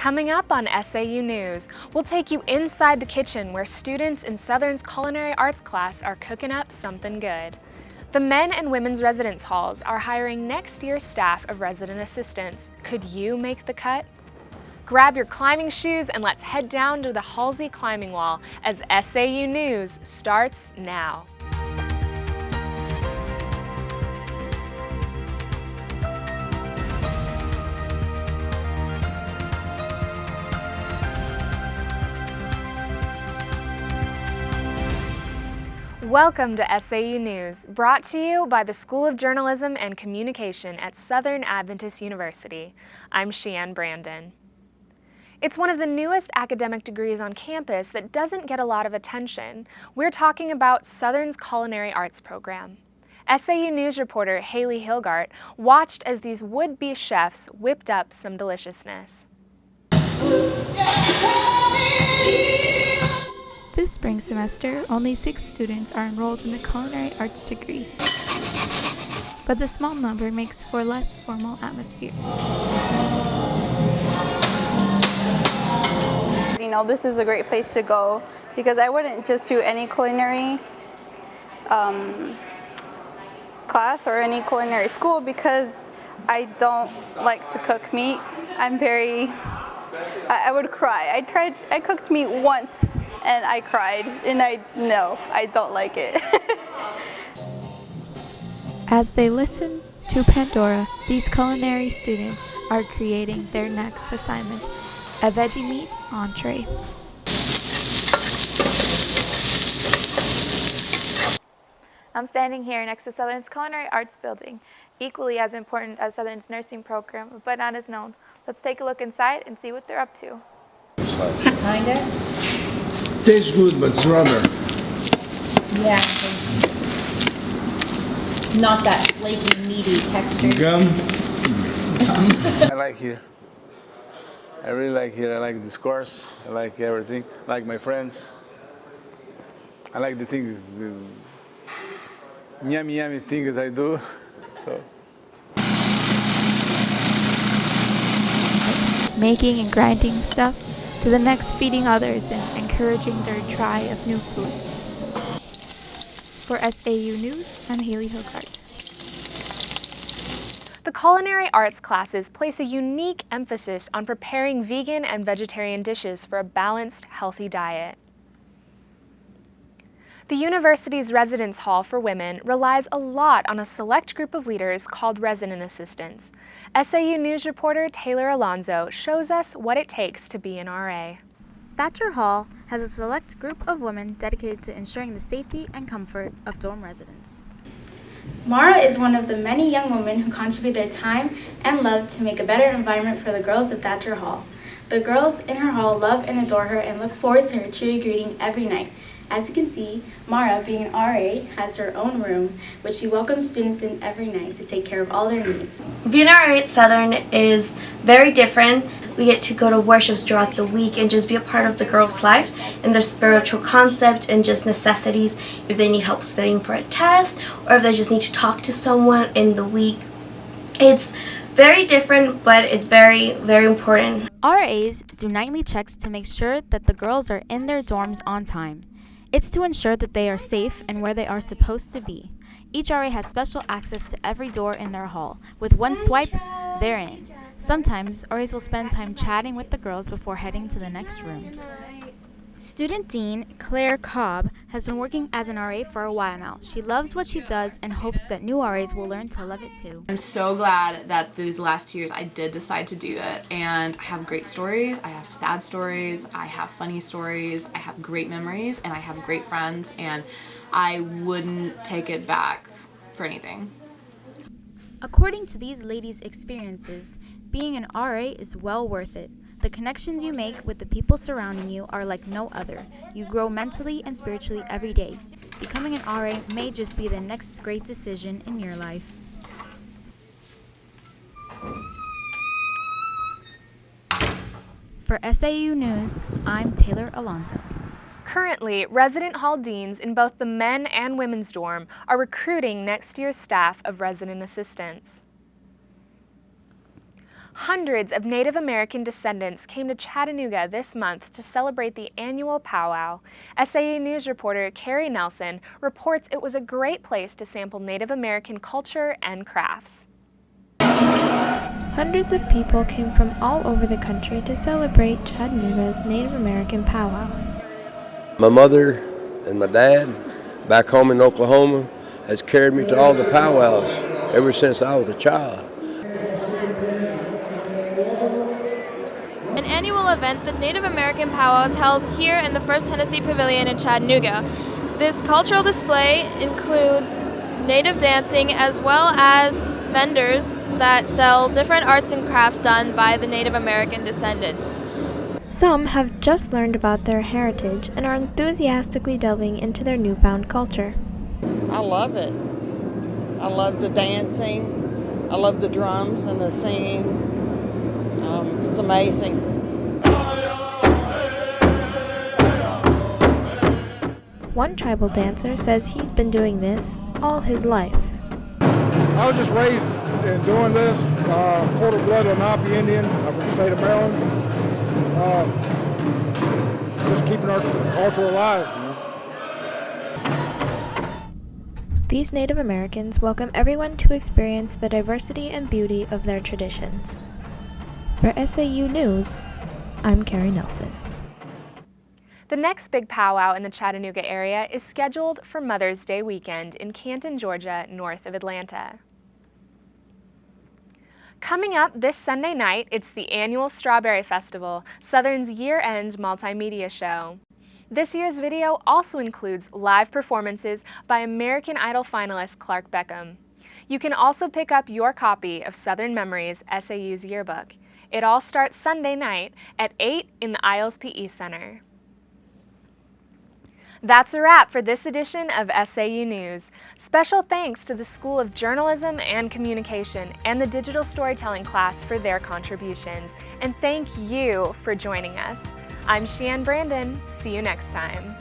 Coming up on SAU News, we'll take you inside the kitchen where students in Southern's Culinary Arts class are cooking up something good. The men and women's residence halls are hiring next year's staff of resident assistants. Could you make the cut? Grab your climbing shoes and let's head down to the Halsey climbing wall as SAU News starts now. Welcome to SAU News, brought to you by the School of Journalism and Communication at Southern Adventist University. I'm Sheann Brandon. It's one of the newest academic degrees on campus that doesn't get a lot of attention. We're talking about Southern's Culinary Arts program. SAU News reporter Haley Hilgart watched as these would-be chefs whipped up some deliciousness. This spring semester, only 6 students are enrolled in the Culinary Arts degree, but the small number makes for a less formal atmosphere. You know, this is a great place to go because I wouldn't just do any culinary class or any culinary school because I don't like to cook meat. I would cry. I cooked meat once and I cried, and I don't like it. As they listen to Pandora, these culinary students are creating their next assignment, a veggie meat entree. I'm standing here next to Southern's Culinary Arts building, equally as important as Southern's nursing program, but not as known. Let's take a look inside and see what they're up to. Kinda? Tastes good, but it's rubber. Yeah. Not that flaky, meaty texture. Gum. I like here. I really like here. I like this course. I like everything. I like my friends. I like the things, the yummy things I do. So. Making and grinding stuff, to the next feeding others and encouraging their try of new foods. For SAU News, I'm Haley Hilgart. The Culinary Arts classes place a unique emphasis on preparing vegan and vegetarian dishes for a balanced, healthy diet. The university's residence hall for women relies a lot on a select group of leaders called resident assistants. SAU News reporter Taylor Alonzo shows us what it takes to be an RA. Thatcher Hall has a select group of women dedicated to ensuring the safety and comfort of dorm residents. Mara is one of the many young women who contribute their time and love to make a better environment for the girls of Thatcher Hall. The girls in her hall love and adore her and look forward to her cheery greeting every night. As you can see, Mara, being an RA, has her own room, which she welcomes students in every night to take care of all their needs. Being an RA at Southern is very different. We get to go to worships throughout the week and just be a part of the girls' life and their spiritual concept and just necessities if they need help studying for a test or if they just need to talk to someone in the week. It's very different, but it's very, very important. RAs do nightly checks to make sure that the girls are in their dorms on time. It's to ensure that they are safe and where they are supposed to be. Each RA has special access to every door in their hall. With one swipe, they're in. Sometimes, RAs will spend time chatting with the girls before heading to the next room. Student Dean Claire Cobb has been working as an RA for a while now. She loves what she does and hopes that new RAs will learn to love it too. I'm so glad that these last 2 years I did decide to do it, and I have great stories, I have sad stories, I have funny stories, I have great memories, and I have great friends, and I wouldn't take it back for anything. According to these ladies' experiences, being an RA is well worth it. The connections you make with the people surrounding you are like no other. You grow mentally and spiritually every day. Becoming an RA may just be the next great decision in your life. For SAU News, I'm Taylor Alonzo. Currently, resident hall deans in both the men and women's dorm are recruiting next year's staff of resident assistants. Hundreds of Native American descendants came to Chattanooga this month to celebrate the annual Pow-Wow. SAU News reporter Carrie Nelson reports it was a great place to sample Native American culture and crafts. Hundreds of people came from all over the country to celebrate Chattanooga's Native American Pow-Wow. My mother and my dad, back home in Oklahoma, has carried me to all the powwows ever since I was a child. An annual event, the Native American Pow-Wow is held here in the First Tennessee Pavilion in Chattanooga. This cultural display includes native dancing as well as vendors that sell different arts and crafts done by the Native American descendants. Some have just learned about their heritage and are enthusiastically delving into their newfound culture. I love it. I love the dancing. I love the drums and the singing. It's amazing. One tribal dancer says he's been doing this all his life. I was just raised in doing this, quarter-blood Lenape Indian from the state of Maryland. Just keeping our culture alive. These Native Americans welcome everyone to experience the diversity and beauty of their traditions. For SAU News, I'm Carrie Nelson. The next big powwow in the Chattanooga area is scheduled for Mother's Day weekend in Canton, Georgia, north of Atlanta. Coming up this Sunday night, it's the annual Strawberry Festival, Southern's year-end multimedia show. This year's video also includes live performances by American Idol finalist Clark Beckham. You can also pick up your copy of Southern Memories, SAU's yearbook. It all starts Sunday night at 8 in the Isles PE Center. That's a wrap for this edition of SAU News. Special thanks to the School of Journalism and Communication and the Digital Storytelling class for their contributions. And thank you for joining us. I'm Sheann Brandon. See you next time.